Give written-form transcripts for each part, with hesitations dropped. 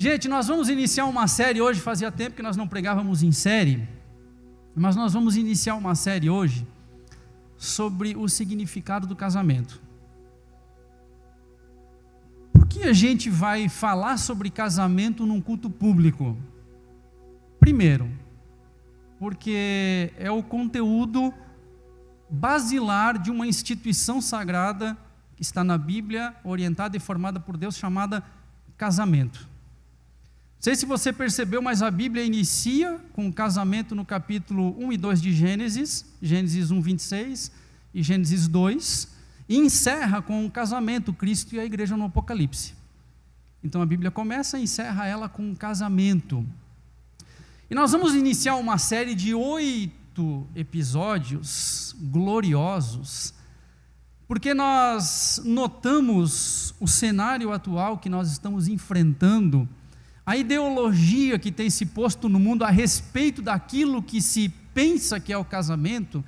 Gente, nós vamos iniciar uma série hoje, fazia tempo que nós não pregávamos em série, mas nós vamos iniciar uma série hoje sobre o significado do casamento. Por que a gente vai falar sobre casamento num culto público? Primeiro, porque é o conteúdo basilar de uma instituição sagrada que está na Bíblia, orientada e formada por Deus, chamada casamento. Não sei se você percebeu, mas a Bíblia inicia com o casamento no capítulo 1 e 2 de Gênesis, Gênesis 1, 26 e Gênesis 2, e encerra com o casamento, Cristo e a igreja no Apocalipse. Então a Bíblia começa e encerra ela com um casamento. E nós vamos iniciar uma série de 8 episódios gloriosos, porque nós notamos o cenário atual que nós estamos enfrentando, a ideologia que tem se posto no mundo a respeito daquilo que se pensa que é o casamento.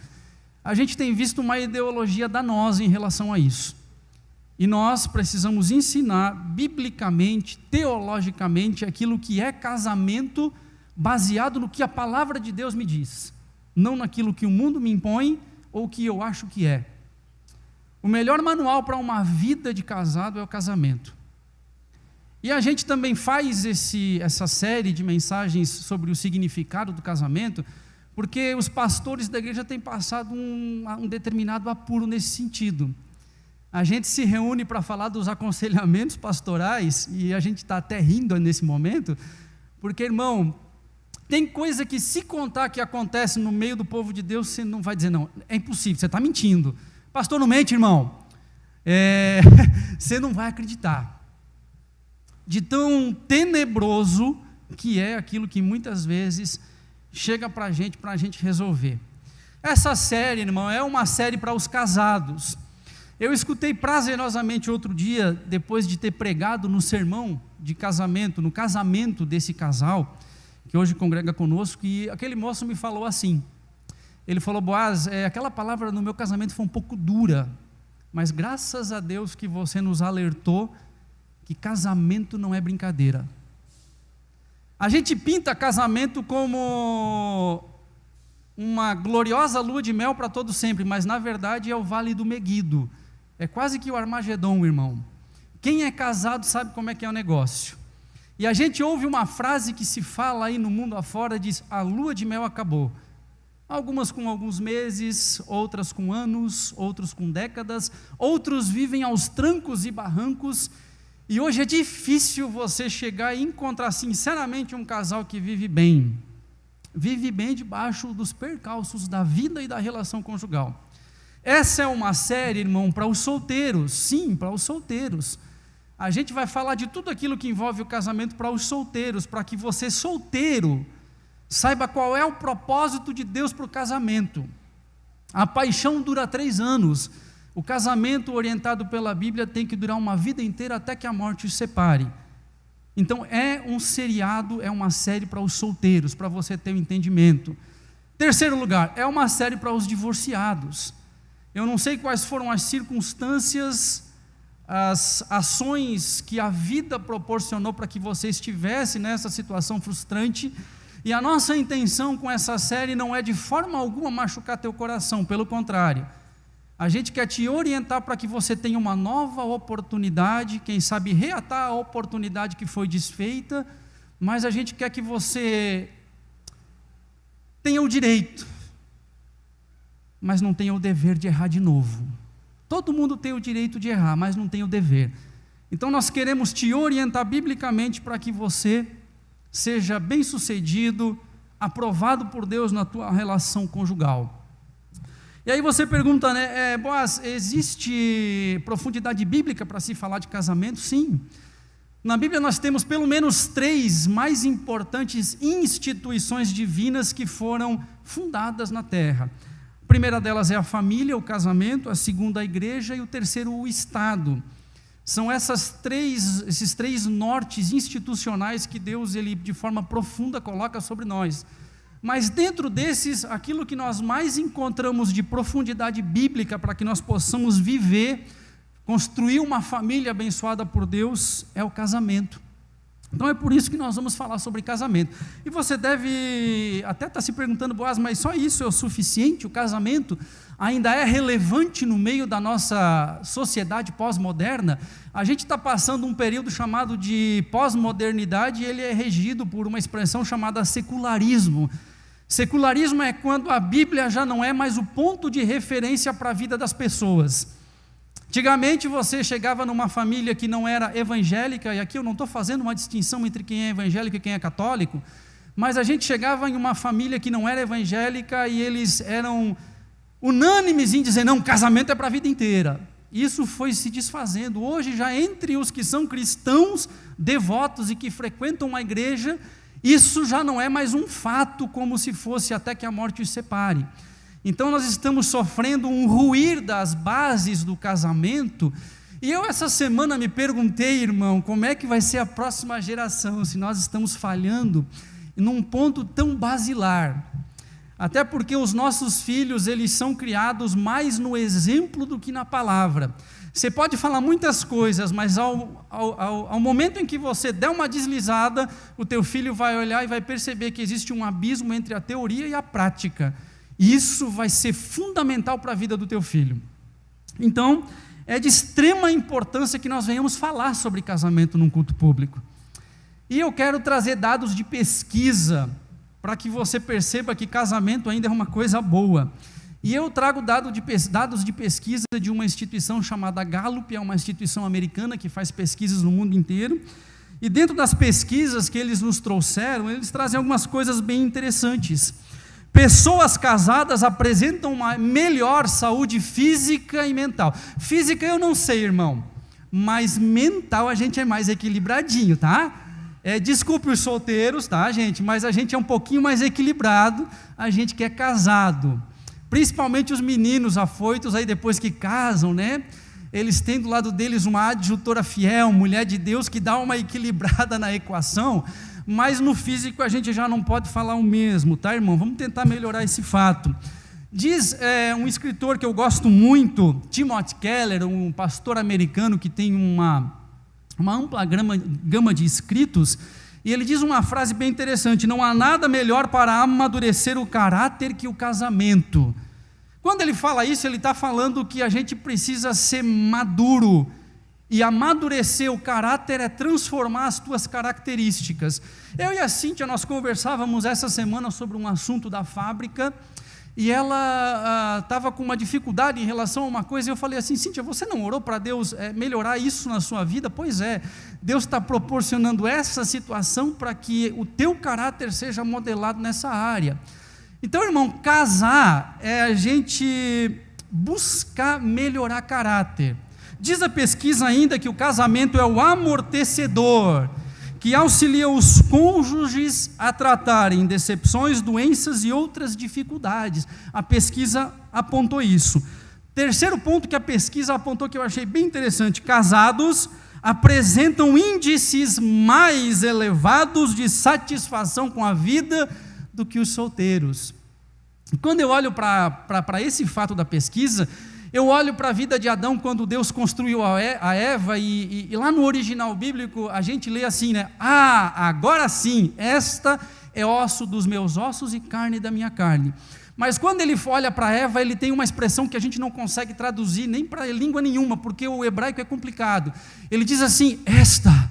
A gente tem visto uma ideologia danosa em relação a isso. E nós precisamos ensinar biblicamente, teologicamente, aquilo que é casamento, baseado no que a palavra de Deus me diz, não naquilo que o mundo me impõe ou que eu acho que é. O melhor manual para uma vida de casado é o casamento. E a gente também faz essa série de mensagens sobre o significado do casamento, porque os pastores da igreja têm passado um determinado apuro nesse sentido. A gente se reúne para falar dos aconselhamentos pastorais, e a gente está até rindo nesse momento, porque, irmão, tem coisa que se contar que acontece no meio do povo de Deus, você não vai dizer, não, é impossível, você está mentindo. Pastor, não mente, irmão. Você não vai acreditar. De tão tenebroso que é aquilo que muitas vezes chega para a gente resolver. Essa série, irmão, é uma série para os casados. Eu escutei prazerosamente outro dia, depois de ter pregado no sermão de casamento, no casamento desse casal, que hoje congrega conosco, e aquele moço me falou assim, ele falou, Boaz, aquela palavra no meu casamento foi um pouco dura, mas graças a Deus que você nos alertou que casamento não é brincadeira. A gente pinta casamento como uma gloriosa lua de mel para todo sempre, mas na verdade é o vale do Meguido, é quase que o Armagedon, irmão. Quem é casado sabe como é que é o negócio. E a gente ouve uma frase que se fala aí no mundo afora, diz, a lua de mel acabou. Algumas com alguns meses, outras com anos, outros com décadas, outros vivem aos trancos e barrancos. E hoje é difícil você chegar e encontrar sinceramente um casal que vive bem debaixo dos percalços da vida e da relação conjugal. Essa é uma série, irmão, para os solteiros, sim, para os solteiros. A gente vai falar de tudo aquilo que envolve o casamento para os solteiros, para que você solteiro saiba qual é o propósito de Deus para o casamento. A paixão dura 3 anos. O casamento orientado pela Bíblia tem que durar uma vida inteira até que a morte os separe. Então é um seriado, é uma série para os solteiros, para você ter um entendimento. Terceiro lugar, é uma série para os divorciados. Eu não sei quais foram as circunstâncias, as ações que a vida proporcionou para que você estivesse nessa situação frustrante, e a nossa intenção com essa série não é de forma alguma machucar teu coração, pelo contrário. A gente quer te orientar para que você tenha uma nova oportunidade, quem sabe reatar a oportunidade que foi desfeita, mas a gente quer que você tenha o direito, mas não tenha o dever de errar de novo. Todo mundo tem o direito de errar, mas não tem o dever. Então nós queremos te orientar biblicamente para que você seja bem-sucedido, aprovado por Deus na tua relação conjugal. E aí você pergunta, né, Boaz, existe profundidade bíblica para se falar de casamento? Sim. Na Bíblia nós temos pelo menos 3 mais importantes instituições divinas que foram fundadas na terra. A primeira delas é a família, o casamento, a segunda a igreja e o terceiro o Estado. São esses três nortes institucionais que Deus, ele, de forma profunda, coloca sobre nós. Mas dentro desses, aquilo que nós mais encontramos de profundidade bíblica para que nós possamos viver, construir uma família abençoada por Deus, é o casamento. Então é por isso que nós vamos falar sobre casamento. E você deve até estar se perguntando, Boaz, mas só isso é o suficiente? O casamento ainda é relevante no meio da nossa sociedade pós-moderna? A gente está passando um período chamado de pós-modernidade e ele é regido por uma expressão chamada secularismo. Secularismo é quando a Bíblia já não é mais o ponto de referência para a vida das pessoas. Antigamente você chegava numa família que não era evangélica, e aqui eu não estou fazendo uma distinção entre quem é evangélico e quem é católico, mas a gente chegava em uma família que não era evangélica e eles eram unânimes em dizer, não, casamento é para a vida inteira. Isso foi se desfazendo. Hoje já entre os que são cristãos, devotos e que frequentam uma igreja, isso já não é mais um fato como se fosse até que a morte os separe. Então nós estamos sofrendo um ruir das bases do casamento, e eu essa semana me perguntei, irmão, como é que vai ser a próxima geração, se nós estamos falhando num ponto tão basilar, até porque os nossos filhos, eles são criados mais no exemplo do que na palavra. Você pode falar muitas coisas, mas ao momento em que você der uma deslizada, o teu filho vai olhar e vai perceber que existe um abismo entre a teoria e a prática. Isso vai ser fundamental para a vida do teu filho. Então, é de extrema importância que nós venhamos falar sobre casamento num culto público. E eu quero trazer dados de pesquisa, para que você perceba que casamento ainda é uma coisa boa. E eu trago dados de pesquisa de uma instituição chamada Gallup, é uma instituição americana que faz pesquisas no mundo inteiro. E dentro das pesquisas que eles nos trouxeram, eles trazem algumas coisas bem interessantes. Pessoas casadas apresentam uma melhor saúde física e mental. Física eu não sei, irmão, mas mental a gente é mais equilibradinho, tá? Desculpe os solteiros, tá, gente? Mas a gente é um pouquinho mais equilibrado, a gente que é casado. Principalmente os meninos afoitos aí depois que casam, né? Eles têm do lado deles uma adjutora fiel, mulher de Deus, que dá uma equilibrada na equação. Mas no físico a gente já não pode falar o mesmo, tá, irmão? Vamos tentar melhorar esse fato. Diz um escritor que eu gosto muito, Timothy Keller, um pastor americano que tem uma ampla gama de escritos, e ele diz uma frase bem interessante: não há nada melhor para amadurecer o caráter que o casamento. Quando ele fala isso, ele está falando que a gente precisa ser maduro, e amadurecer o caráter é transformar as tuas características. Eu e a Cíntia, nós conversávamos essa semana sobre um assunto da fábrica, e ela estava com uma dificuldade em relação a uma coisa, e eu falei assim: Cíntia, você não orou para Deus melhorar isso na sua vida? Pois é, Deus está proporcionando essa situação para que o teu caráter seja modelado nessa área. Então, irmão, casar é a gente buscar melhorar caráter. Diz a pesquisa ainda que o casamento é o amortecedor, que auxilia os cônjuges a tratarem decepções, doenças e outras dificuldades. A pesquisa apontou isso. Terceiro ponto que a pesquisa apontou, que eu achei bem interessante: casados apresentam índices mais elevados de satisfação com a vida do que os solteiros. Quando eu olho para esse fato da pesquisa, eu olho para a vida de Adão quando Deus construiu a Eva, e lá no original bíblico a gente lê assim, né? Agora sim, esta é osso dos meus ossos e carne da minha carne. Mas quando ele olha para Eva, ele tem uma expressão que a gente não consegue traduzir nem para língua nenhuma, porque o hebraico é complicado. Ele diz assim: esta.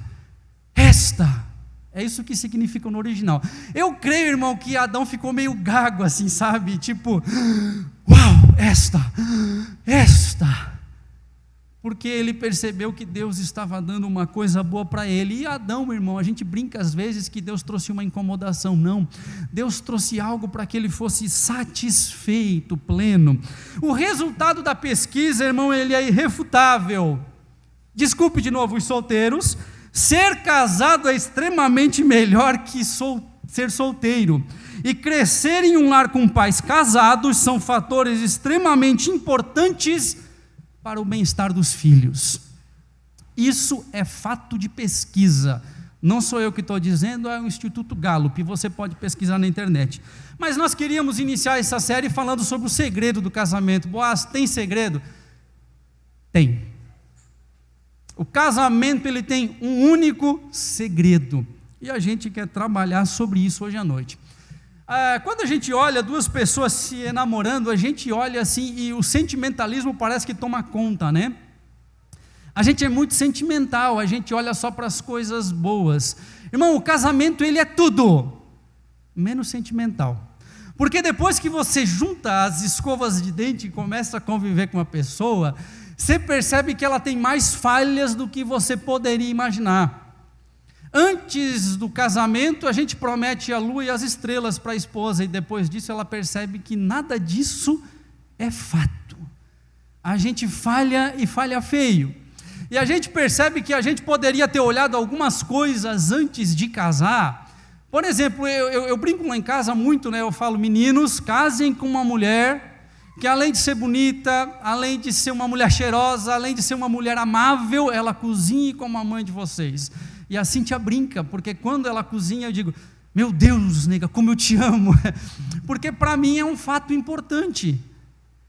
É isso que significa no original. Eu creio, irmão, que Adão ficou meio gago assim, sabe? Tipo, uau, esta. Porque ele percebeu que Deus estava dando uma coisa boa para ele. E Adão, irmão, a gente brinca às vezes que Deus trouxe uma incomodação. Não, Deus trouxe algo para que ele fosse satisfeito, pleno. O resultado da pesquisa, irmão, ele é irrefutável. Desculpe de novo os solteiros, ser casado é extremamente melhor que ser solteiro. E crescer em um lar com pais casados são fatores extremamente importantes para o bem-estar dos filhos. Isso é fato de pesquisa. Não sou eu que estou dizendo, é o Instituto Gallup, você pode pesquisar na internet. Mas nós queríamos iniciar essa série falando sobre o segredo do casamento. Boaz, tem segredo? Tem. O casamento ele tem um único segredo. E a gente quer trabalhar sobre isso hoje à noite. Quando a gente olha duas pessoas se enamorando, a gente olha assim e o sentimentalismo parece que toma conta, né? A gente é muito sentimental, a gente olha só para as coisas boas. Irmão, o casamento ele é tudo, menos sentimental. Porque depois que você junta as escovas de dente e começa a conviver com uma pessoa, você percebe que ela tem mais falhas do que você poderia imaginar. Antes do casamento, a gente promete a lua e as estrelas para a esposa, e depois disso ela percebe que nada disso é fato. A gente falha e falha feio. E a gente percebe que a gente poderia ter olhado algumas coisas antes de casar. Por exemplo, eu brinco lá em casa muito, né? Eu falo, meninos, casem com uma mulher que além de ser bonita, além de ser uma mulher cheirosa, além de ser uma mulher amável, ela cozinhe como a mãe de vocês. E a Cíntia brinca, porque quando ela cozinha eu digo, meu Deus, nega, como eu te amo. Porque para mim é um fato importante.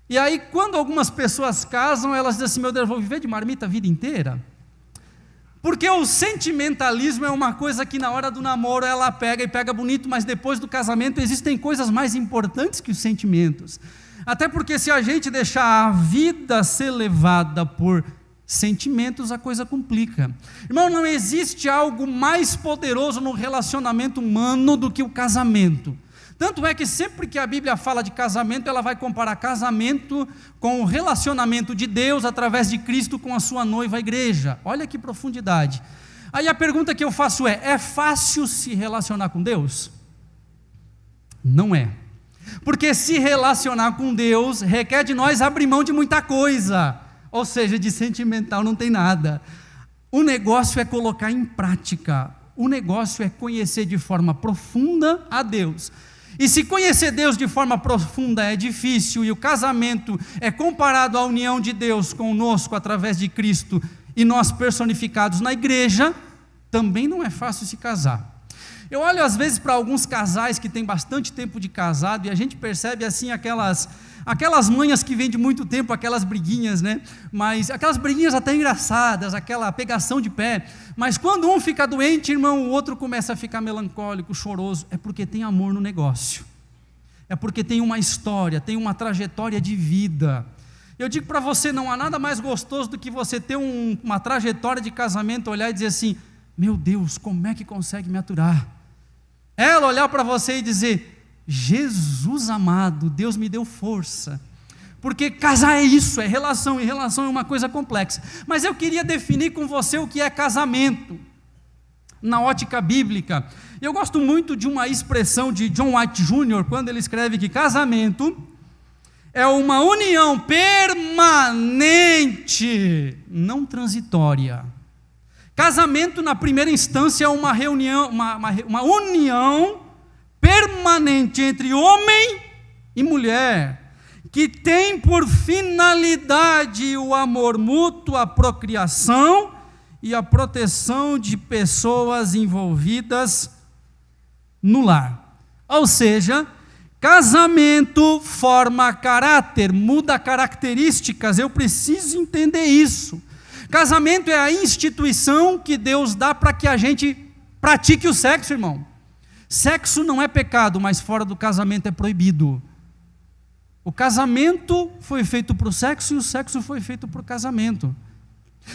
E aí quando algumas pessoas casam, elas dizem assim, meu Deus, eu vou viver de marmita a vida inteira? Porque o sentimentalismo é uma coisa que na hora do namoro ela pega e pega bonito, mas depois do casamento existem coisas mais importantes que os sentimentos. Até porque se a gente deixar a vida ser levada por sentimentos, a coisa complica. Irmão, não existe algo mais poderoso no relacionamento humano do que o casamento. Tanto é que sempre que a Bíblia fala de casamento, ela vai comparar casamento com o relacionamento de Deus através de Cristo com a sua noiva, a igreja. Olha que profundidade. Aí a pergunta que eu faço é fácil se relacionar com Deus? Não é. Porque se relacionar com Deus requer de nós abrir mão de muita coisa. Ou seja, de sentimental não tem nada. O negócio é colocar em prática. O negócio é conhecer de forma profunda a Deus. E se conhecer Deus de forma profunda é difícil, e o casamento é comparado à união de Deus conosco através de Cristo, e nós personificados na igreja, também não é fácil se casar. Eu olho às vezes para alguns casais que têm bastante tempo de casado, e a gente percebe assim aquelas manhas que vêm de muito tempo, aquelas briguinhas, né? Mas aquelas briguinhas até engraçadas, aquela pegação de pé, mas quando um fica doente, irmão, o outro começa a ficar melancólico, choroso, é porque tem amor no negócio, é porque tem uma história, tem uma trajetória de vida. Eu digo para você, não há nada mais gostoso do que você ter uma trajetória de casamento, olhar e dizer assim, meu Deus, como é que consegue me aturar? Ela olhar para você e dizer, Jesus amado, Deus me deu força, porque casar é isso, é relação, e relação é uma coisa complexa. Mas eu queria definir com você o que é casamento, na ótica bíblica. Eu gosto muito de uma expressão de John White Jr., quando ele escreve que casamento é uma união permanente, não transitória. Casamento, na primeira instância, é uma reunião, uma união permanente entre homem e mulher, que tem por finalidade o amor mútuo, a procriação e a proteção de pessoas envolvidas no lar. Ou seja, casamento forma caráter, muda características, eu preciso entender isso. Casamento é a instituição que Deus dá para que a gente pratique o sexo, irmão. Sexo não é pecado, mas fora do casamento é proibido. O casamento foi feito para o sexo e o sexo foi feito para o casamento.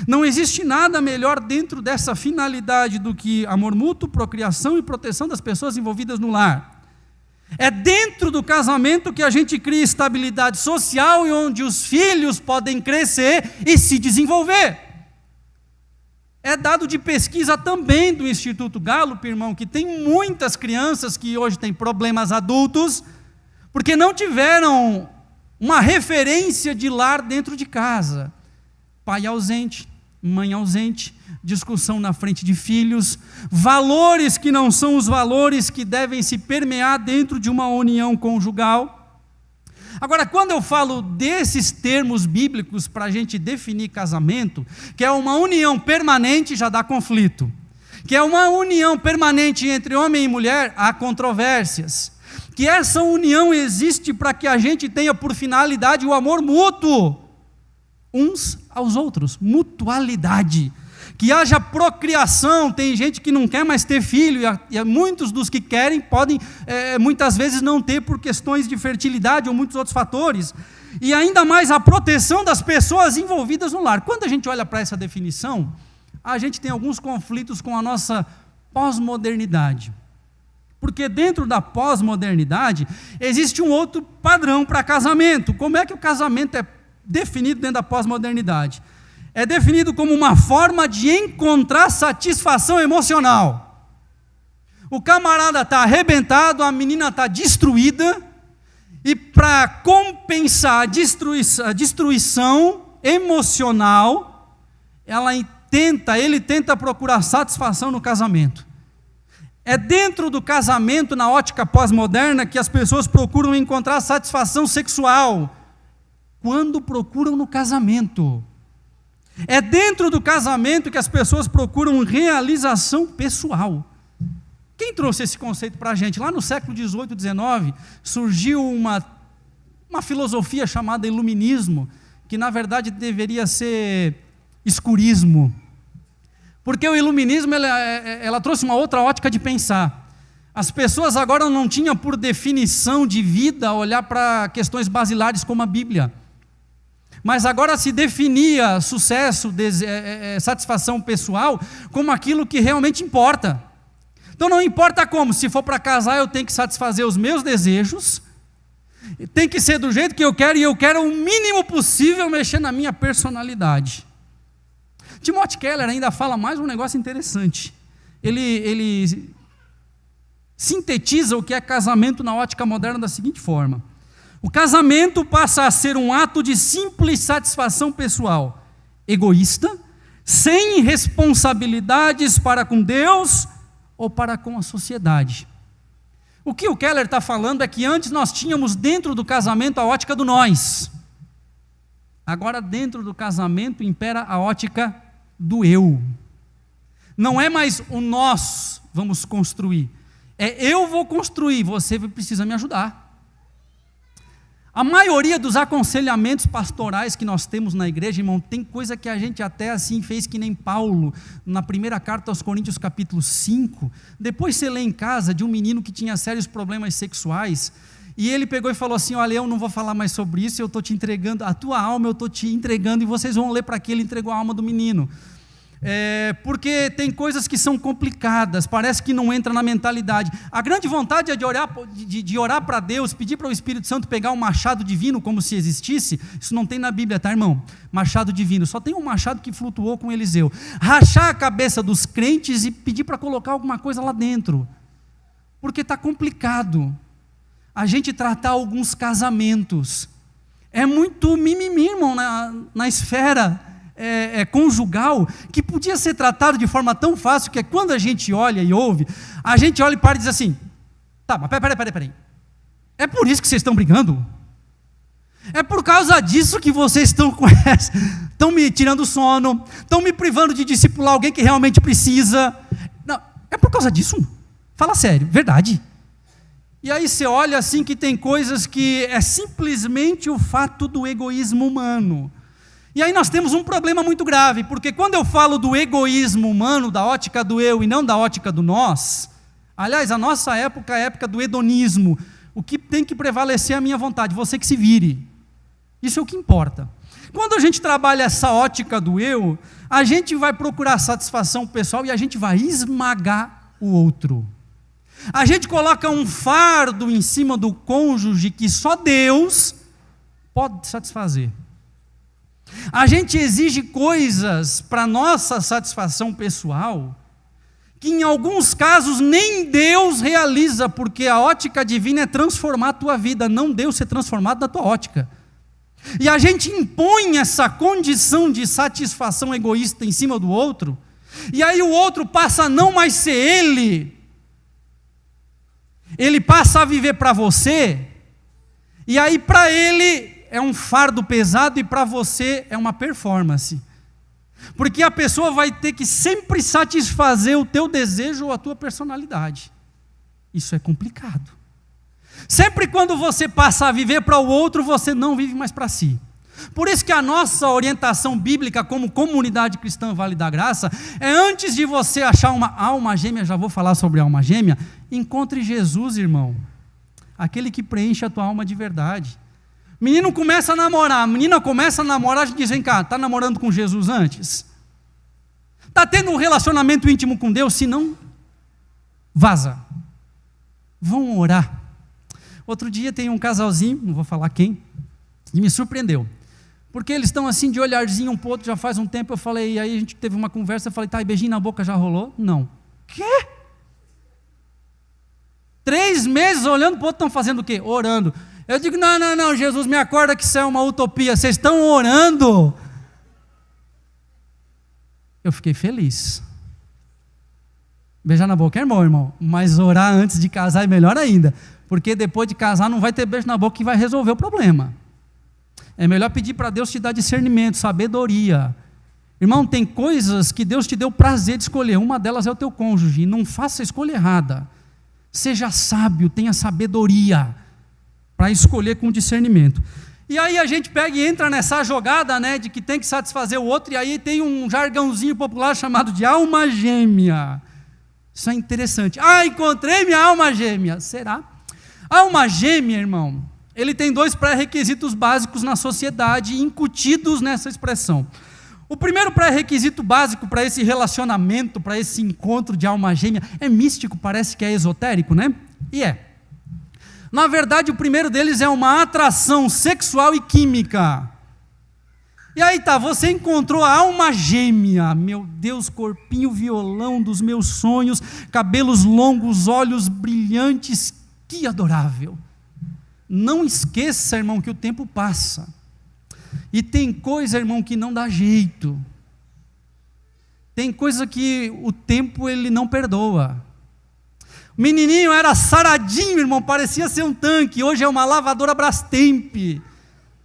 Não existe nada melhor dentro dessa finalidade do que amor mútuo, procriação e proteção das pessoas envolvidas no lar. É dentro do casamento que a gente cria estabilidade social e onde os filhos podem crescer e se desenvolver. É dado de pesquisa também do Instituto Gallup, irmão, que tem muitas crianças que hoje têm problemas adultos, porque não tiveram uma referência de lar dentro de casa. Pai ausente, mãe ausente, discussão na frente de filhos, valores que não são os valores que devem se permear dentro de uma união conjugal. Agora, quando eu falo desses termos bíblicos para a gente definir casamento, que é uma união permanente, já dá conflito. Que é uma união permanente entre homem e mulher, há controvérsias. Que essa união existe para que a gente tenha por finalidade o amor mútuo, uns aos outros, mutualidade. que haja procriação. Tem gente que não quer mais ter filho, e muitos dos que querem podem, muitas vezes, não ter por questões de fertilidade ou muitos outros fatores. E ainda mais a proteção das pessoas envolvidas no lar. Quando a gente olha para essa definição, a gente tem alguns conflitos com a nossa pós-modernidade. Porque dentro da pós-modernidade existe um outro padrão para casamento. Como é que o casamento é definido dentro da pós-modernidade? É definido como uma forma de encontrar satisfação emocional. O camarada está arrebentado, a menina está destruída, e para compensar a destruição emocional, ele tenta procurar satisfação no casamento. É dentro do casamento, na ótica pós-moderna, que as pessoas procuram encontrar satisfação sexual, quando procuram no casamento. É dentro do casamento que as pessoas procuram realização pessoal. Quem trouxe esse conceito para a gente? Lá no século XVIII, XIX, surgiu uma filosofia chamada iluminismo, que na verdade deveria ser escurismo. Porque o iluminismo ela trouxe uma outra ótica de pensar. As pessoas agora não tinham por definição de vida olhar para questões basilares como a Bíblia. Mas agora se definia sucesso, satisfação pessoal como aquilo que realmente importa. Então não importa como, se for para casar eu tenho que satisfazer os meus desejos, tem que ser do jeito que eu quero, e eu quero o mínimo possível mexer na minha personalidade. Timothy Keller ainda fala mais um negócio interessante. Ele sintetiza o que é casamento na ótica moderna da seguinte forma: o casamento passa a ser um ato de simples satisfação pessoal, egoísta, sem responsabilidades para com Deus ou para com a sociedade. O que o Keller está falando é que antes nós tínhamos dentro do casamento a ótica do nós. Agora dentro do casamento impera a ótica do eu. Não é mais o nós vamos construir, é eu vou construir, você precisa me ajudar. A maioria dos aconselhamentos pastorais que nós temos na igreja, irmão, tem coisa que a gente até assim fez que nem Paulo, na primeira carta aos Coríntios capítulo 5, depois você lê em casa de um menino que tinha sérios problemas sexuais, e ele pegou e falou assim: olha, eu não vou falar mais sobre isso, eu estou te entregando, a tua alma eu estou te entregando, e vocês vão ler para que ele entregou a alma do menino. Porque tem coisas que são complicadas, parece que não entra na mentalidade. A grande vontade é de orar para Deus, pedir para o Espírito Santo pegar um machado divino, como se existisse. Isso não tem na Bíblia, tá, irmão? Machado divino, só tem um machado que flutuou com Eliseu. Rachar a cabeça dos crentes e pedir para colocar alguma coisa lá dentro, porque está complicado a gente tratar alguns casamentos. É muito mimimi, irmão, na esfera conjugal, que podia ser tratado de forma tão fácil, que quando a gente olha e ouve, a gente olha e para e diz assim: tá, mas peraí, é por isso que vocês estão brigando? É por causa disso que vocês estão me tirando o sono, estão me privando de discipular alguém que realmente precisa? Não, é por causa disso? Fala sério, verdade. E aí você olha assim que tem coisas que é simplesmente o fato do egoísmo humano. E aí nós temos um problema muito grave, porque quando eu falo do egoísmo humano, da ótica do eu e não da ótica do nós, aliás, a nossa época é a época do hedonismo, o que tem que prevalecer é a minha vontade, você que se vire, isso é o que importa. Quando a gente trabalha essa ótica do eu, a gente vai procurar satisfação pessoal e a gente vai esmagar o outro. A gente coloca um fardo em cima do cônjuge que só Deus pode satisfazer. A gente exige coisas para nossa satisfação pessoal que em alguns casos nem Deus realiza, porque a ótica divina é transformar a tua vida, não Deus ser transformado na tua ótica. E a gente impõe essa condição de satisfação egoísta em cima do outro, e aí o outro passa a não mais ser ele passa a viver para você, e aí para ele é um fardo pesado e para você é uma performance. Porque a pessoa vai ter que sempre satisfazer o teu desejo ou a tua personalidade. Isso é complicado. Sempre quando você passa a viver para o outro, você não vive mais para si. Por isso que a nossa orientação bíblica como comunidade cristã Vale da Graça é, antes de você achar uma alma gêmea, já vou falar sobre alma gêmea, encontre Jesus, irmão, aquele que preenche a tua alma de verdade. Menino começa a namorar, a menina começa a namorar, a gente diz, vem cá, está namorando com Jesus antes? Está tendo um relacionamento íntimo com Deus? Se não, vaza. Vão orar. Outro dia tem um casalzinho, não vou falar quem, e me surpreendeu. Porque eles estão assim de olharzinho um pro outro, já faz um tempo, eu falei, e aí a gente teve uma conversa, eu falei, tá, e beijinho na boca já rolou? Não. Quê? 3 meses olhando pro outro, estão fazendo o quê? Orando. Eu digo, não, Jesus, me acorda que isso é uma utopia, vocês estão orando. Eu fiquei feliz. Beijar na boca é bom, irmão, mas orar antes de casar é melhor ainda, porque depois de casar não vai ter beijo na boca que vai resolver o problema. É melhor pedir para Deus te dar discernimento, sabedoria. Irmão, tem coisas que Deus te deu prazer de escolher, uma delas é o teu cônjuge, e não faça a escolha errada. Seja sábio, tenha sabedoria para escolher com discernimento. E aí a gente pega e entra nessa jogada, né, de que tem que satisfazer o outro, e aí tem um jargãozinho popular chamado de alma gêmea. Isso é interessante. Encontrei minha alma gêmea. Será? Alma gêmea, irmão, ele tem 2 pré-requisitos básicos na sociedade, incutidos nessa expressão. O primeiro pré-requisito básico para esse relacionamento, para esse encontro de alma gêmea, é místico, parece que é esotérico, né? E é. Na verdade, o primeiro deles é uma atração sexual e química. E aí tá, você encontrou a alma gêmea, meu Deus, corpinho violão dos meus sonhos, cabelos longos, olhos brilhantes, que adorável. Não esqueça, irmão, que o tempo passa. E tem coisa, irmão, que não dá jeito. Tem coisa que o tempo ele não perdoa. O menininho era saradinho, irmão, parecia ser um tanque, hoje é uma lavadora Brastemp.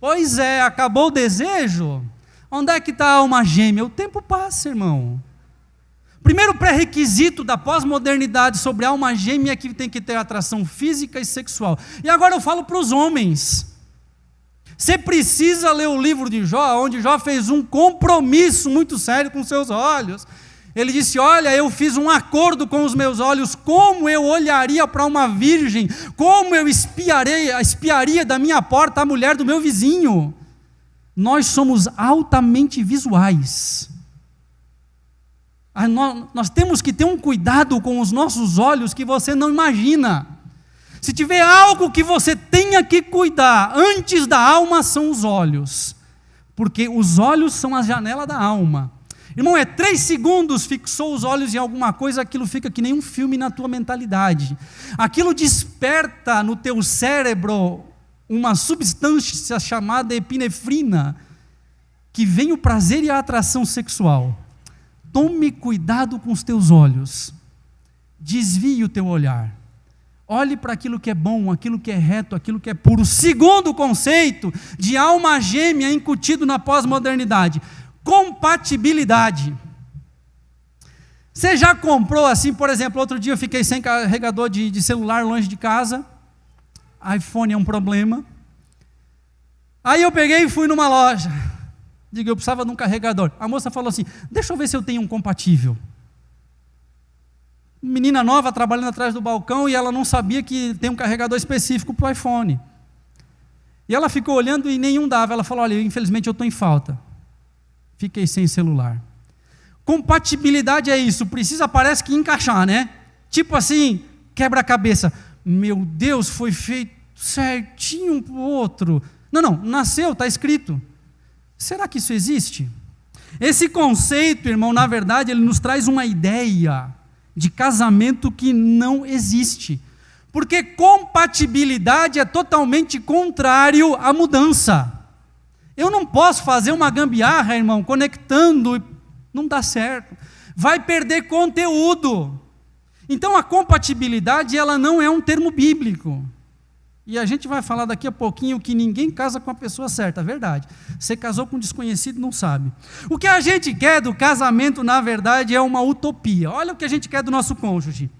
Pois é, acabou o desejo? Onde é que está a alma gêmea? O tempo passa, irmão. Primeiro pré-requisito da pós-modernidade sobre a alma gêmea é que tem que ter atração física e sexual. E agora eu falo para os homens. Você precisa ler o livro de Jó, onde Jó fez um compromisso muito sério com seus olhos. Ele disse, olha, eu fiz um acordo com os meus olhos, como eu olharia para uma virgem, como eu espiaria da minha porta a mulher do meu vizinho. Nós somos altamente visuais. Nós temos que ter um cuidado com os nossos olhos que você não imagina. Se tiver algo que você tenha que cuidar antes da alma, são os olhos. Porque os olhos são a janela da alma. Irmão, 3 segundos, fixou os olhos em alguma coisa, aquilo fica que nem um filme na tua mentalidade. Aquilo desperta no teu cérebro uma substância chamada epinefrina, que vem o prazer e a atração sexual. Tome cuidado com os teus olhos. Desvie o teu olhar. Olhe para aquilo que é bom, aquilo que é reto, aquilo que é puro. Segundo conceito de alma gêmea incutido na pós-modernidade: compatibilidade. Você já comprou assim, por exemplo, outro dia eu fiquei sem carregador de celular longe de casa, iPhone é um problema, aí eu peguei e fui numa loja, digo, eu precisava de um carregador, a moça falou assim, deixa eu ver se eu tenho um compatível. Menina nova trabalhando atrás do balcão e ela não sabia que tem um carregador específico para o iPhone, e ela ficou olhando e nenhum dava, ela falou, olha, infelizmente eu estou em falta. Fiquei sem celular. Compatibilidade é isso, precisa, parece que encaixar, né? Tipo assim, quebra-cabeça. Meu Deus, foi feito certinho um para o outro. Não, nasceu, está escrito. Será que isso existe? Esse conceito, irmão, na verdade, ele nos traz uma ideia de casamento que não existe. Porque compatibilidade é totalmente contrário à mudança. Eu não posso fazer uma gambiarra, irmão, conectando, não dá certo. Vai perder conteúdo. Então a compatibilidade, ela não é um termo bíblico. E a gente vai falar daqui a pouquinho que ninguém casa com a pessoa certa, é verdade. Você casou com um desconhecido, não sabe. O que a gente quer do casamento, na verdade, é uma utopia. Olha o que a gente quer do nosso cônjuge.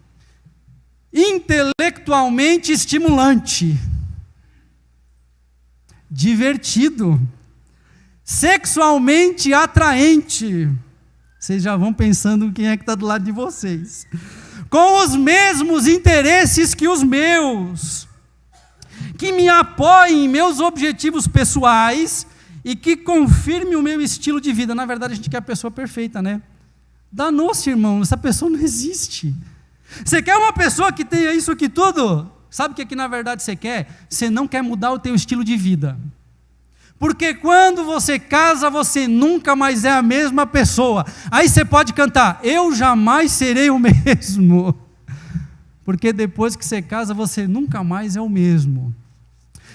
Intelectualmente estimulante. Divertido. sexualmente atraente. Vocês já vão pensando quem é que está do lado de vocês. Com os mesmos interesses que os meus, que me apoiem em meus objetivos pessoais e que confirme o meu estilo de vida. Na verdade, a gente quer a pessoa perfeita, né? Danou-se, irmão, essa pessoa não existe. Você quer uma pessoa que tenha isso aqui tudo? Sabe o que na verdade você quer? Você não quer mudar o teu estilo de vida. Porque quando você casa, você nunca mais é a mesma pessoa. Aí você pode cantar, eu jamais serei o mesmo. Porque depois que você casa, você nunca mais é o mesmo.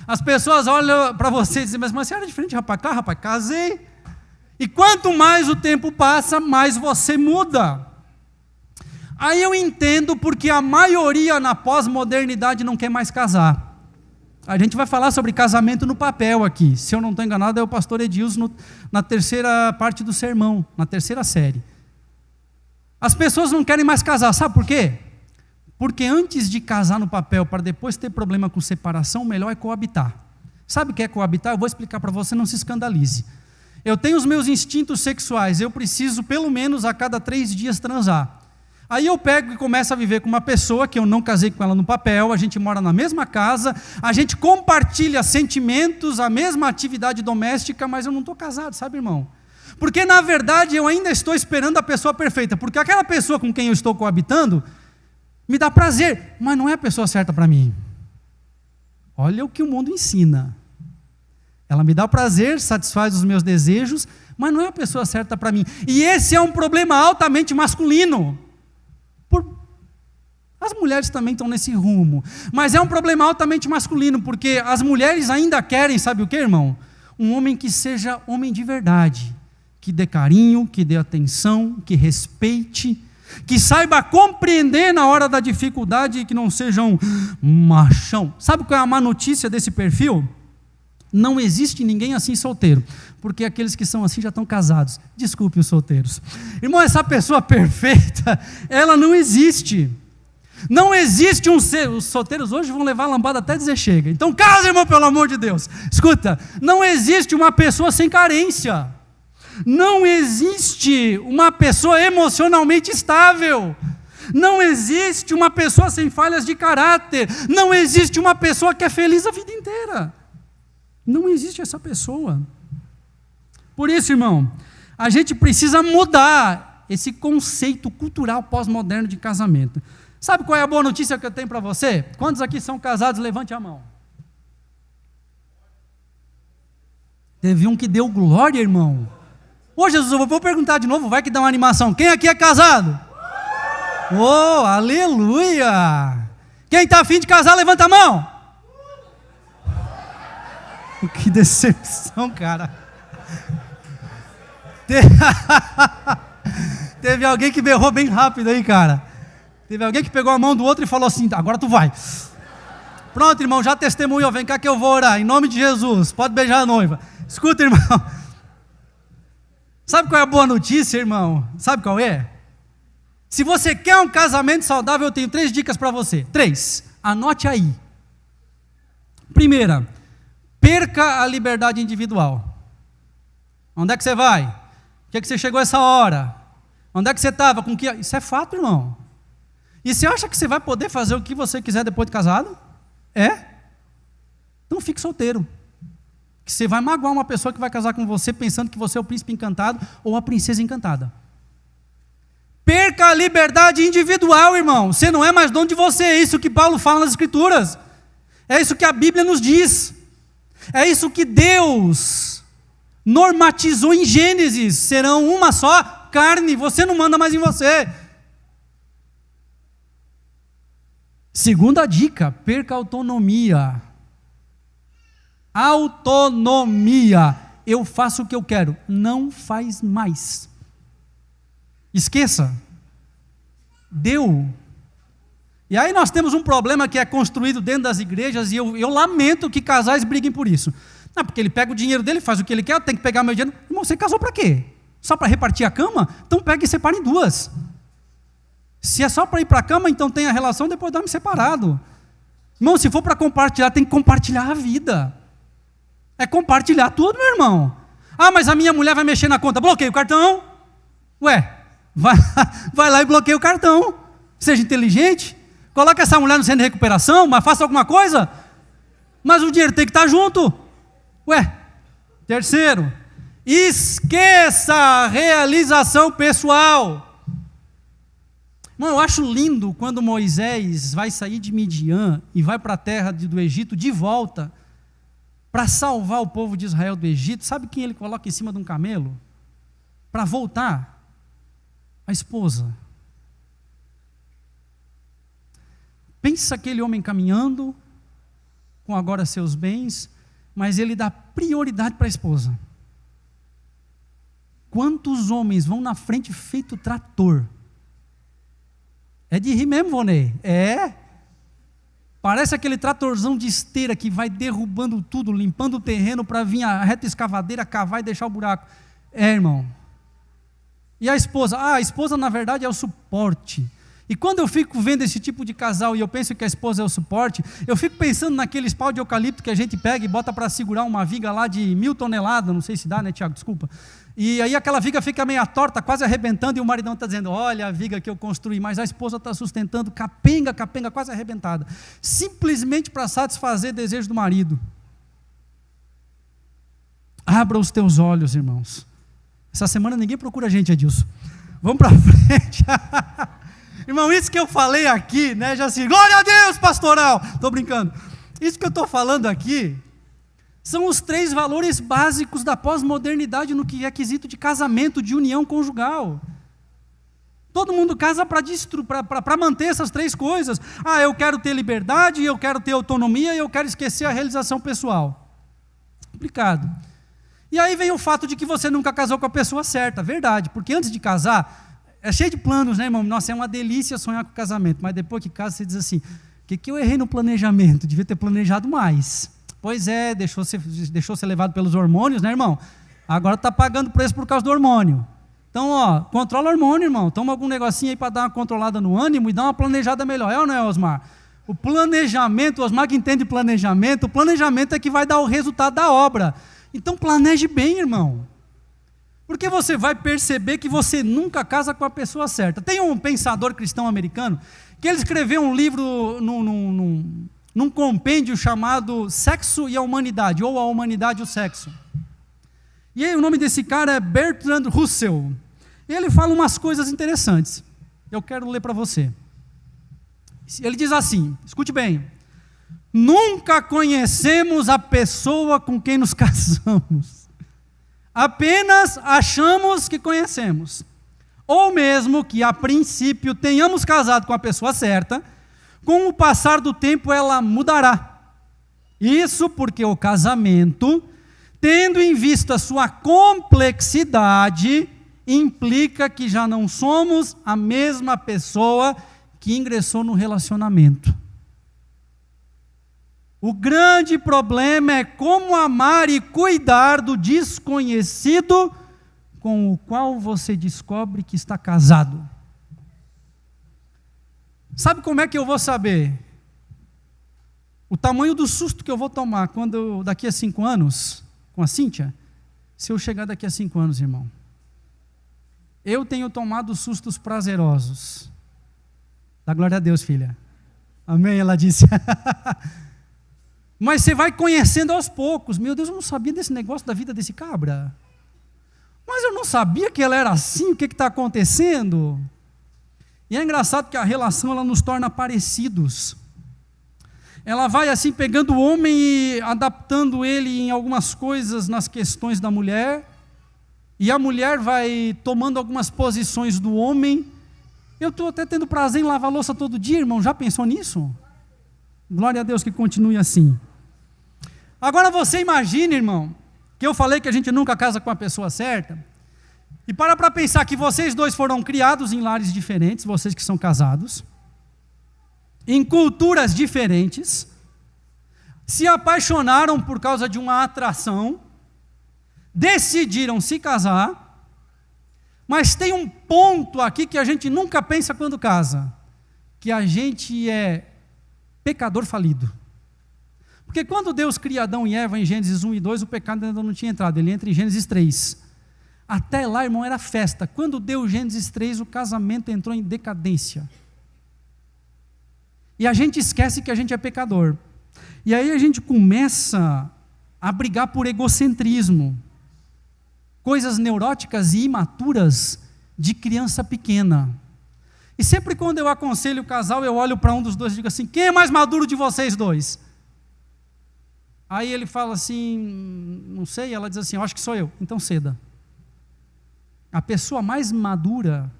As pessoas olham para você e dizem, mas você era diferente, rapaz, casei. E quanto mais o tempo passa, mais você muda. Aí eu entendo porque a maioria na pós-modernidade não quer mais casar. A gente vai falar sobre casamento no papel aqui. Se eu não estou enganado, é o pastor Edilson na terceira parte do sermão, na terceira série. As pessoas não querem mais casar, sabe por quê? Porque antes de casar no papel, para depois ter problema com separação, o melhor é coabitar. Sabe o que é coabitar? Eu vou explicar para você, não se escandalize. Eu tenho os meus instintos sexuais, eu preciso pelo menos a cada 3 dias transar. Aí eu pego e começo a viver com uma pessoa que eu não casei com ela no papel, a gente mora na mesma casa, a gente compartilha sentimentos, a mesma atividade doméstica, mas eu não estou casado, sabe, irmão? Porque na verdade eu ainda estou esperando a pessoa perfeita, porque aquela pessoa com quem eu estou coabitando me dá prazer, mas não é a pessoa certa para mim. Olha o que o mundo ensina. Ela me dá prazer, satisfaz os meus desejos, mas não é a pessoa certa para mim. E esse é um problema altamente masculino. As mulheres também estão nesse rumo, mas é um problema altamente masculino, porque as mulheres ainda querem, sabe o que, irmão? Um homem que seja homem de verdade, que dê carinho, que dê atenção, que respeite, que saiba compreender na hora da dificuldade e que não seja um machão. Sabe qual é a má notícia desse perfil? Não existe ninguém assim solteiro, porque aqueles que são assim já estão casados. Desculpe os solteiros. Irmão, essa pessoa perfeita, ela não existe. Não existe um ser. Os solteiros hoje vão levar a lambada até dizer chega. Então casa, irmão, pelo amor de Deus. Escuta, não existe uma pessoa sem carência. Não existe uma pessoa emocionalmente estável. Não existe uma pessoa sem falhas de caráter. Não existe uma pessoa que é feliz a vida inteira. Não existe essa pessoa. Por isso, irmão, a gente precisa mudar esse conceito cultural pós-moderno de casamento. Sabe qual é a boa notícia que eu tenho para você? Quantos aqui são casados? Levante a mão. Teve um que deu glória, irmão. Ô Jesus, eu vou perguntar de novo, vai que dá uma animação. Quem aqui é casado? Oh, aleluia! Quem está afim de casar, levanta a mão. Que decepção, cara. Teve alguém que berrou bem rápido aí, cara. Teve alguém que pegou a mão do outro e falou assim, agora tu vai. Pronto, irmão, já testemunhou, vem cá que eu vou orar, em nome de Jesus, pode beijar a noiva. Escuta, irmão. Sabe qual é a boa notícia, irmão? Sabe qual é? Se você quer um casamento saudável, eu tenho 3 dicas para você. 3, anote aí. Primeira, perca a liberdade individual. Onde é que você vai? Por que você chegou essa hora? Onde é que você estava? Com que? Isso é fato, irmão. E você acha que você vai poder fazer o que você quiser depois de casado? É? Então fique solteiro. Que você vai magoar uma pessoa que vai casar com você pensando que você é o príncipe encantado ou a princesa encantada. Perca a liberdade individual, irmão. Você não é mais dono de você. É isso que Paulo fala nas Escrituras. É isso que a Bíblia nos diz. É isso que Deus normatizou em Gênesis. Serão uma só carne. Você não manda mais em você. Segunda dica, perca a autonomia. Autonomia. Eu faço o que eu quero. Não faz mais. Esqueça. Deu. E aí nós temos um problema que é construído dentro das igrejas, e eu lamento que casais briguem por isso. Não, porque ele pega o dinheiro dele, faz o que ele quer, tem que pegar meu dinheiro. Irmão, você casou para quê? Só para repartir a cama? Então pega e separa em 2. Se é só para ir para a cama, então tem a relação, depois dorme separado. Irmão, se for para compartilhar, tem que compartilhar a vida. É compartilhar tudo, meu irmão. Ah, mas a minha mulher vai mexer na conta. Bloqueia o cartão. Ué, vai lá e bloqueia o cartão. Seja inteligente. Coloca essa mulher no centro de recuperação, mas faça alguma coisa. Mas o dinheiro tem que estar junto. Ué, terceiro, esqueça a realização pessoal. Mano, eu acho lindo quando Moisés vai sair de Midian e vai para a terra do Egito de volta para salvar o povo de Israel do Egito. Sabe quem ele coloca em cima de um camelo? Para voltar? A esposa. Pensa aquele homem caminhando com agora seus bens, mas ele dá prioridade para a esposa. Quantos homens vão na frente feito trator? É de rir mesmo, Vonei? É. Parece aquele tratorzão de esteira que vai derrubando tudo, limpando o terreno para vir a reta escavadeira, cavar e deixar o buraco. É, irmão. E a esposa? A esposa na verdade é o suporte. E quando eu fico vendo esse tipo de casal e eu penso que a esposa é o suporte, eu fico pensando naqueles pau de eucalipto que a gente pega e bota para segurar uma viga lá de 1000 toneladas, não sei se dá, né, Tiago? Desculpa. E aí aquela viga fica meio torta, quase arrebentando, e o maridão está dizendo, olha a viga que eu construí, mas a esposa está sustentando, capenga, quase arrebentada, simplesmente para satisfazer o desejo do marido. Abra os teus olhos, irmãos. Essa semana ninguém procura a gente, Edilson. Vamos para frente. Irmão, isso que eu falei aqui, né, já assim, glória a Deus, pastoral. Estou brincando. Isso que eu estou falando aqui são os 3 valores básicos da pós-modernidade no que é quesito de casamento, de união conjugal. Todo mundo casa para manter essas 3 coisas. Ah, eu quero ter liberdade, eu quero ter autonomia e eu quero esquecer a realização pessoal. Complicado. E aí vem o fato de que você nunca casou com a pessoa certa, verdade, porque antes de casar, é cheio de planos, né, irmão? Nossa, é uma delícia sonhar com o casamento, mas depois que casa, você diz assim, o que eu errei no planejamento? Devia ter planejado mais. Pois é, deixou ser levado pelos hormônios, né, irmão? Agora está pagando preço por causa do hormônio. Então, ó, controla o hormônio, irmão. Toma algum negocinho aí para dar uma controlada no ânimo e dar uma planejada melhor. É ou não é, Osmar? O planejamento, o Osmar que entende planejamento, o planejamento é que vai dar o resultado da obra. Então planeje bem, irmão. Porque você vai perceber que você nunca casa com a pessoa certa. Tem um pensador cristão americano que ele escreveu um livro num compêndio chamado Sexo e a Humanidade, ou A Humanidade e o Sexo. E aí, o nome desse cara é Bertrand Russell. E ele fala umas coisas interessantes. Eu quero ler para você. Ele diz assim, escute bem. Nunca conhecemos a pessoa com quem nos casamos. Apenas achamos que conhecemos. Ou mesmo que a princípio tenhamos casado com a pessoa certa, com o passar do tempo ela mudará. Isso porque o casamento, tendo em vista a sua complexidade, implica que já não somos a mesma pessoa que ingressou no relacionamento. O grande problema é como amar e cuidar do desconhecido com o qual você descobre que está casado. Sabe como é que eu vou saber? O tamanho do susto que eu vou tomar quando daqui a 5 anos, com a Cíntia, se eu chegar daqui a 5 anos, irmão. Eu tenho tomado sustos prazerosos. Dá glória a Deus, filha. Amém, ela disse. Mas você vai conhecendo aos poucos. Meu Deus, eu não sabia desse negócio da vida desse cabra. Mas eu não sabia que ela era assim, o que está acontecendo? E é engraçado que a relação ela nos torna parecidos. Ela vai assim pegando o homem e adaptando ele em algumas coisas nas questões da mulher. E a mulher vai tomando algumas posições do homem. Eu estou até tendo prazer em lavar louça todo dia, irmão. Já pensou nisso? Glória a Deus que continue assim. Agora você imagina, irmão, que eu falei que a gente nunca casa com a pessoa certa. E para pensar que vocês dois foram criados em lares diferentes, vocês que são casados, em culturas diferentes, se apaixonaram por causa de uma atração, decidiram se casar, mas tem um ponto aqui que a gente nunca pensa quando casa, que a gente é pecador falido. Porque quando Deus cria Adão e Eva em Gênesis 1 e 2, o pecado ainda não tinha entrado, ele entra em Gênesis 3. Até lá, irmão, era festa. Quando deu Gênesis 3, o casamento entrou em decadência. E a gente esquece que a gente é pecador. E aí a gente começa a brigar por egocentrismo. Coisas neuróticas e imaturas de criança pequena. E sempre quando eu aconselho o casal, eu olho para um dos dois e digo assim: quem é mais maduro de vocês dois? Aí ele fala assim, não sei, ela diz assim, eu acho que sou eu. Então ceda. A pessoa mais madura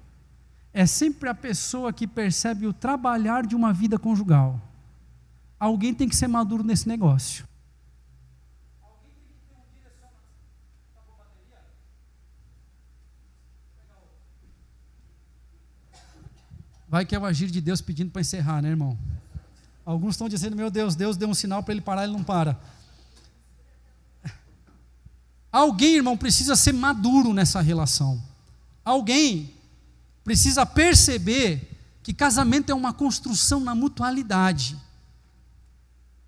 é sempre a pessoa que percebe o trabalhar de uma vida conjugal. Alguém tem que ser maduro nesse negócio. Alguém tem que ter um direcionamento. Acabou a bateria? Vai que é o agir de Deus pedindo para encerrar, né, irmão? Alguns estão dizendo, meu Deus, Deus deu um sinal para ele parar, ele não para. Alguém, irmão, precisa ser maduro nessa relação. Alguém precisa perceber que casamento é uma construção na mutualidade.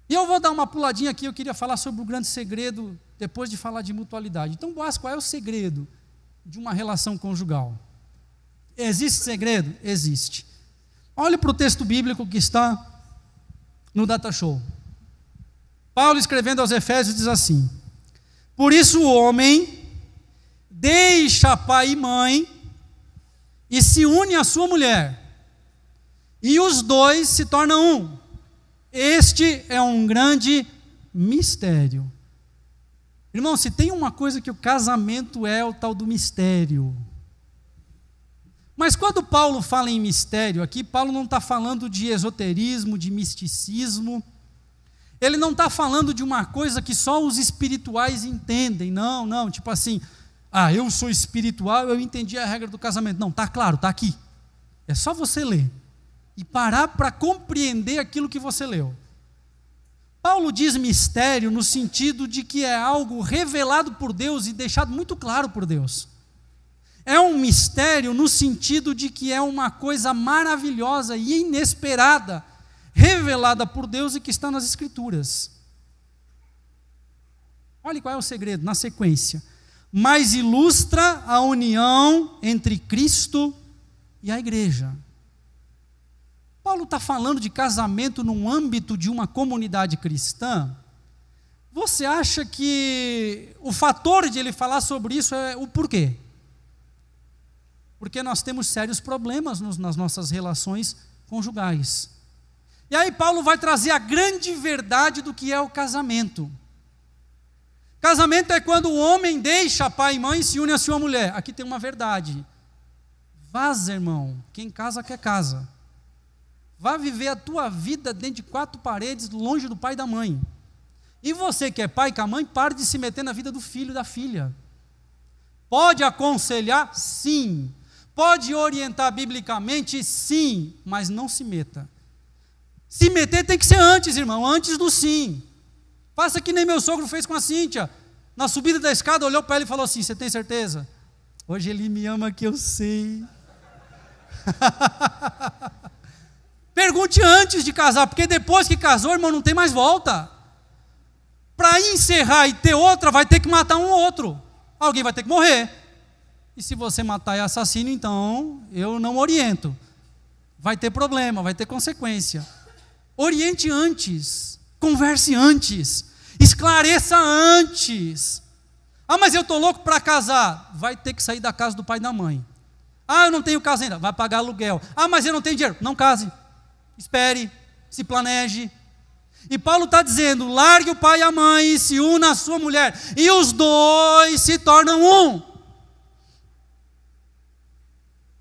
E eu vou dar uma puladinha aqui, eu queria falar sobre o grande segredo, depois de falar de mutualidade. Então, Boaz, qual é o segredo de uma relação conjugal? Existe segredo? Existe. Olhe para o texto bíblico que está no Data Show. Paulo, escrevendo aos Efésios, diz assim: por isso o homem deixa pai e mãe e se une à sua mulher, e os dois se tornam um. Este é um grande mistério. Irmão, se tem uma coisa que o casamento é o tal do mistério. Mas quando Paulo fala em mistério aqui, Paulo não está falando de esoterismo, de misticismo. Ele não está falando de uma coisa que só os espirituais entendem. Não, tipo assim, eu sou espiritual, eu entendi a regra do casamento. Não, está claro, está aqui. É só você ler e parar para compreender aquilo que você leu. Paulo diz mistério no sentido de que é algo revelado por Deus e deixado muito claro por Deus. É um mistério no sentido de que é uma coisa maravilhosa e inesperada, revelada por Deus e que está nas Escrituras. Olha qual é o segredo, na sequência. Mas ilustra a união entre Cristo e a igreja. Paulo está falando de casamento no âmbito de uma comunidade cristã. Você acha que o fator de ele falar sobre isso é o porquê? Porque nós temos sérios problemas nas nossas relações conjugais. E aí Paulo vai trazer a grande verdade do que é o casamento. Casamento é quando o homem deixa pai e mãe e se une à sua mulher. Aqui tem uma verdade. Vaza, irmão. Quem casa quer casa. Vá viver a tua vida dentro de 4 paredes, longe do pai e da mãe. E você que é pai com a mãe, pare de se meter na vida do filho e da filha. Pode aconselhar? Sim. Pode orientar biblicamente? Sim. Mas não se meta. Se meter tem que ser antes, irmão, antes do sim. Faça que nem meu sogro fez com a Cíntia. Na subida da escada, olhou para ela e falou assim: você tem certeza? Hoje ele me ama que eu sei. Pergunte antes de casar, porque depois que casou, irmão, não tem mais volta. Para encerrar e ter outra, vai ter que matar um ou outro. Alguém vai ter que morrer. E se você matar e assassino, então eu não oriento. Vai ter problema, vai ter consequência. Oriente antes, converse antes, esclareça antes. Mas eu estou louco para casar. Vai ter que sair da casa do pai e da mãe. Eu não tenho casa ainda. Vai pagar aluguel. Mas eu não tenho dinheiro. Não case. Espere, se planeje. E Paulo está dizendo: largue o pai e a mãe e se una à sua mulher. E os dois se tornam um.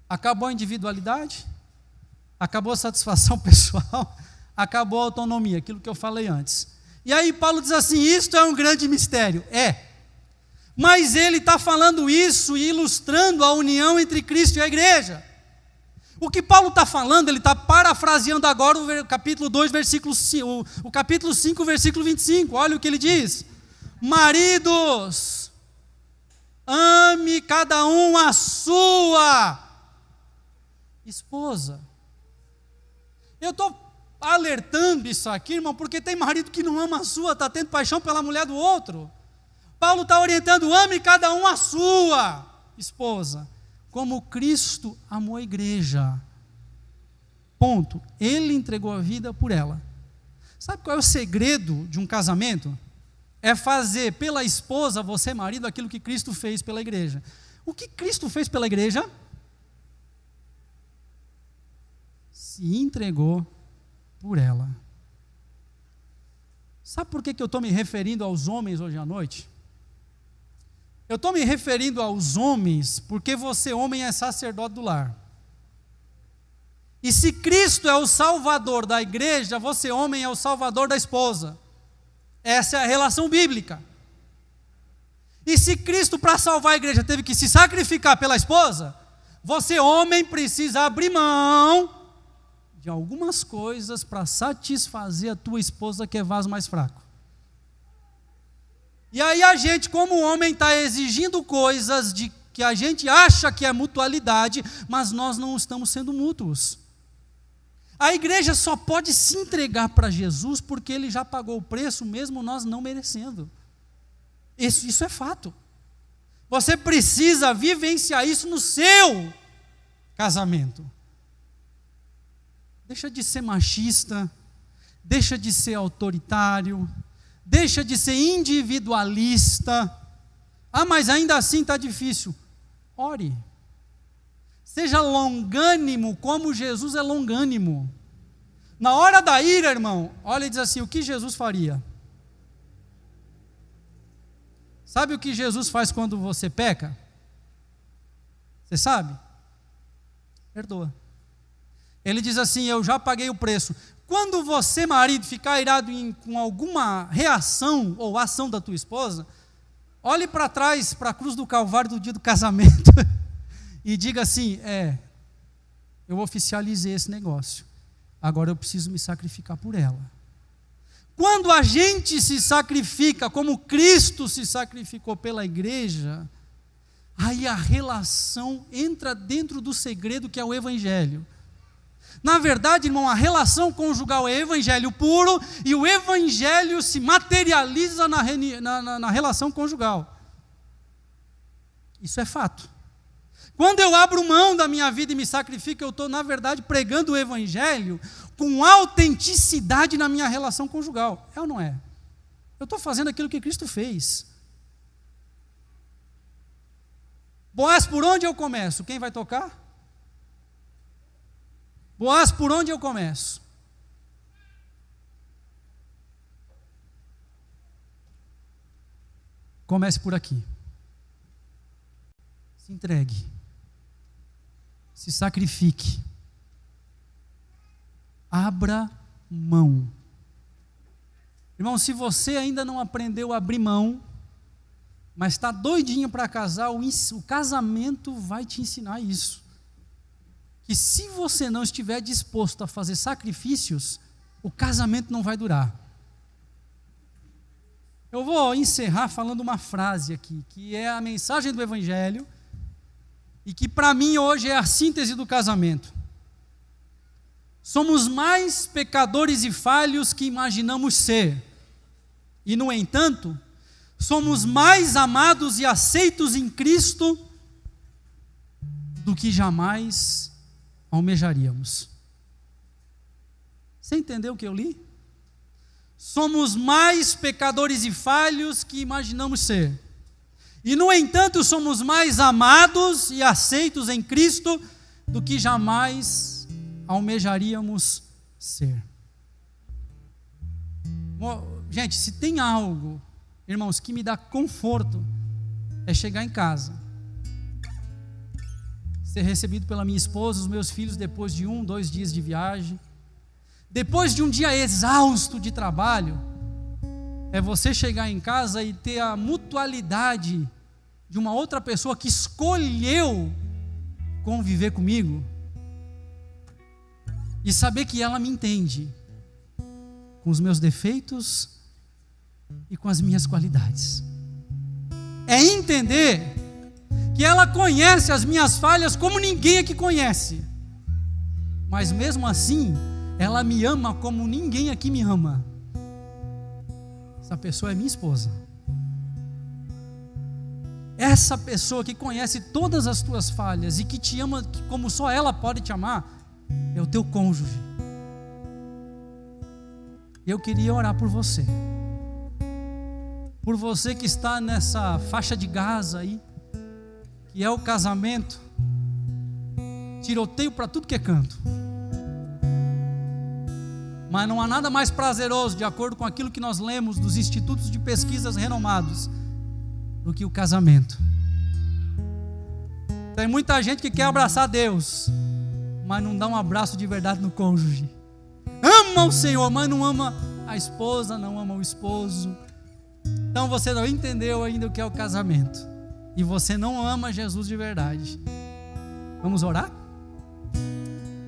Acabou a individualidade? Acabou a satisfação pessoal? Acabou a autonomia, aquilo que eu falei antes. E aí Paulo diz assim: isto é um grande mistério. Mas ele está falando isso e ilustrando a união entre Cristo e a igreja. O que Paulo está falando, ele está parafraseando agora o capítulo 2, versículo 5, o capítulo 5, versículo 25. Olha o que ele diz: maridos, ame cada um a sua esposa. Eu estou alertando isso aqui, irmão, porque tem marido que não ama a sua, está tendo paixão pela mulher do outro. Paulo está orientando: ame cada um a sua esposa, como Cristo amou a igreja. Ponto. Ele entregou a vida por ela. Sabe qual é o segredo de um casamento? É fazer pela esposa, você marido, aquilo que Cristo fez pela igreja. O que Cristo fez pela igreja? Se entregou por ela. Sabe por que eu estou me referindo aos homens hoje à noite? Eu estou me referindo aos homens porque você, homem, é sacerdote do lar. E se Cristo é o salvador da igreja, você, homem, é o salvador da esposa. Essa é a relação bíblica. E se Cristo, para salvar a igreja, teve que se sacrificar pela esposa, você, homem, precisa abrir mão de algumas coisas para satisfazer a tua esposa, que é vaso mais fraco. E aí a gente, como homem, está exigindo coisas de que a gente acha que é mutualidade, mas nós não estamos sendo mútuos. A igreja só pode se entregar para Jesus porque Ele já pagou o preço, mesmo nós não merecendo. Isso é fato. Você precisa vivenciar isso no seu casamento. Deixa de ser machista, deixa de ser autoritário, deixa de ser individualista. Ah, mas ainda assim está difícil. Ore. Seja longânimo como Jesus é longânimo. Na hora da ira, irmão, olha e diz assim: o que Jesus faria? Sabe o que Jesus faz quando você peca? Você sabe? Perdoa. Ele diz assim: eu já paguei o preço. Quando você, marido, ficar irado com alguma reação ou ação da tua esposa, olhe para trás, para a cruz do Calvário do dia do casamento e diga assim: eu oficializei esse negócio, agora eu preciso me sacrificar por ela. Quando a gente se sacrifica como Cristo se sacrificou pela igreja, aí a relação entra dentro do segredo que é o Evangelho. Na verdade, irmão, a relação conjugal é evangelho puro, e o evangelho se materializa na relação conjugal. Isso é fato. Quando eu abro mão da minha vida e me sacrifico, eu estou, na verdade, pregando o evangelho com autenticidade na minha relação conjugal. É ou não é? Eu estou fazendo aquilo que Cristo fez. Boaz, por onde eu começo? Quem vai tocar? Boaz, por onde eu começo? Comece por aqui. Se entregue. Se sacrifique. Abra mão. Irmão, se você ainda não aprendeu a abrir mão, mas está doidinho para casar, o casamento vai te ensinar isso. Que se você não estiver disposto a fazer sacrifícios, o casamento não vai durar. Eu vou encerrar falando uma frase aqui, que é a mensagem do Evangelho, e que para mim hoje é a síntese do casamento. Somos mais pecadores e falhos que imaginamos ser, e no entanto, somos mais amados e aceitos em Cristo do que jamais almejaríamos. Você entendeu o que eu li? Somos mais pecadores e falhos que imaginamos ser. E, no entanto, somos mais amados e aceitos em Cristo do que jamais almejaríamos ser. Gente, se tem algo, irmãos, que me dá conforto, é chegar em casa, ser recebido pela minha esposa, os meus filhos, depois de 1, 2 dias de viagem, depois de um dia exausto de trabalho, é você chegar em casa e ter a mutualidade de uma outra pessoa que escolheu conviver comigo, e saber que ela me entende, com os meus defeitos e com as minhas qualidades. É entender que ela conhece as minhas falhas como ninguém aqui conhece, mas mesmo assim, ela me ama como ninguém aqui me ama. Essa pessoa é minha esposa. Essa pessoa que conhece todas as tuas falhas e que te ama como só ela pode te amar, é o teu cônjuge. Eu queria orar por você. Por você que está nessa faixa de Gaza aí, que é o casamento, tiroteio para tudo que é canto. Mas não há nada mais prazeroso, de acordo com aquilo que nós lemos dos institutos de pesquisas renomados, do que o casamento. Tem muita gente que quer abraçar Deus, mas não dá um abraço de verdade no cônjuge. Ama o Senhor, mas não ama a esposa, não ama o esposo. Então você não entendeu ainda o que é o casamento, e você não ama Jesus de verdade. Vamos orar?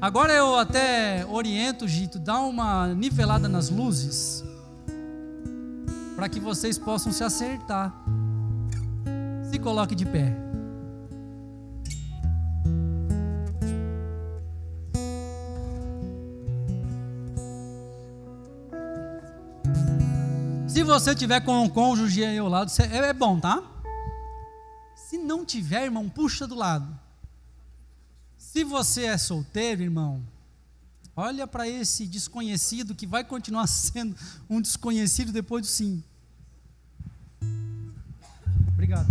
Agora eu até oriento, Gito, dá uma nivelada nas luzes, para que vocês possam se acertar. Se coloque de pé. Se você tiver com um cônjuge aí ao lado, é bom, tá? Se não tiver, irmão, puxa do lado. Se você é solteiro, irmão, olha para esse desconhecido que vai continuar sendo um desconhecido depois do sim. Obrigado.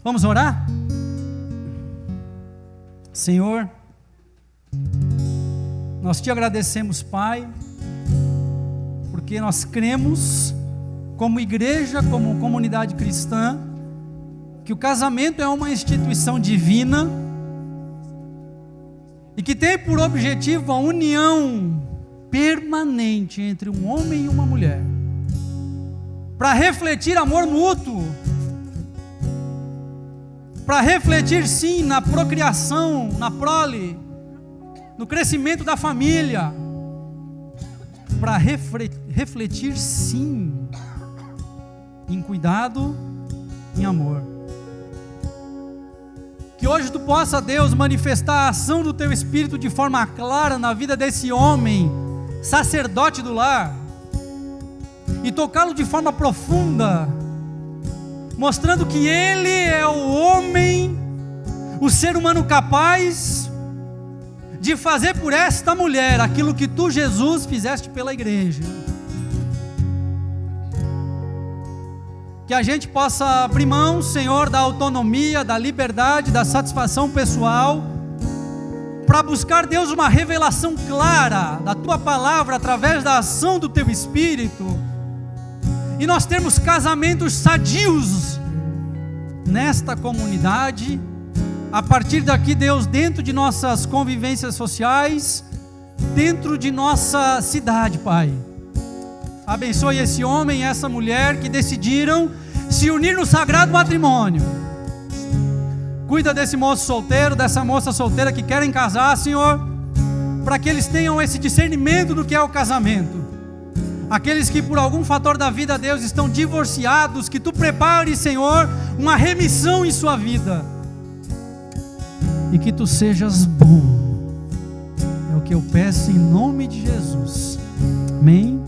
Vamos orar? Senhor, nós te agradecemos, Pai, porque nós cremos, como igreja, como comunidade cristã, que o casamento é uma instituição divina e que tem por objetivo a união permanente entre um homem e uma mulher, para refletir amor mútuo, para refletir sim na procriação, na prole, no crescimento da família, para refletir sim em cuidado, em amor. Que hoje tu possa, Deus, manifestar a ação do teu Espírito de forma clara na vida desse homem, sacerdote do lar, e tocá-lo de forma profunda, mostrando que ele é o homem, o ser humano capaz de fazer por esta mulher aquilo que tu, Jesus, fizeste pela igreja. Que a gente possa abrir mão, Senhor, da autonomia, da liberdade, da satisfação pessoal, para buscar, Deus, uma revelação clara da tua palavra através da ação do teu Espírito, e nós termos casamentos sadios nesta comunidade. A partir daqui, Deus, dentro de nossas convivências sociais, dentro de nossa cidade, Pai, abençoe esse homem e essa mulher que decidiram se unir no sagrado matrimônio. Cuida desse moço solteiro, dessa moça solteira que querem casar, Senhor, para que eles tenham esse discernimento do que é o casamento. Aqueles que por algum fator da vida, Deus, estão divorciados, que tu prepares, Senhor, uma remissão em sua vida, e que tu sejas bom. É o que eu peço em nome de Jesus. Amém.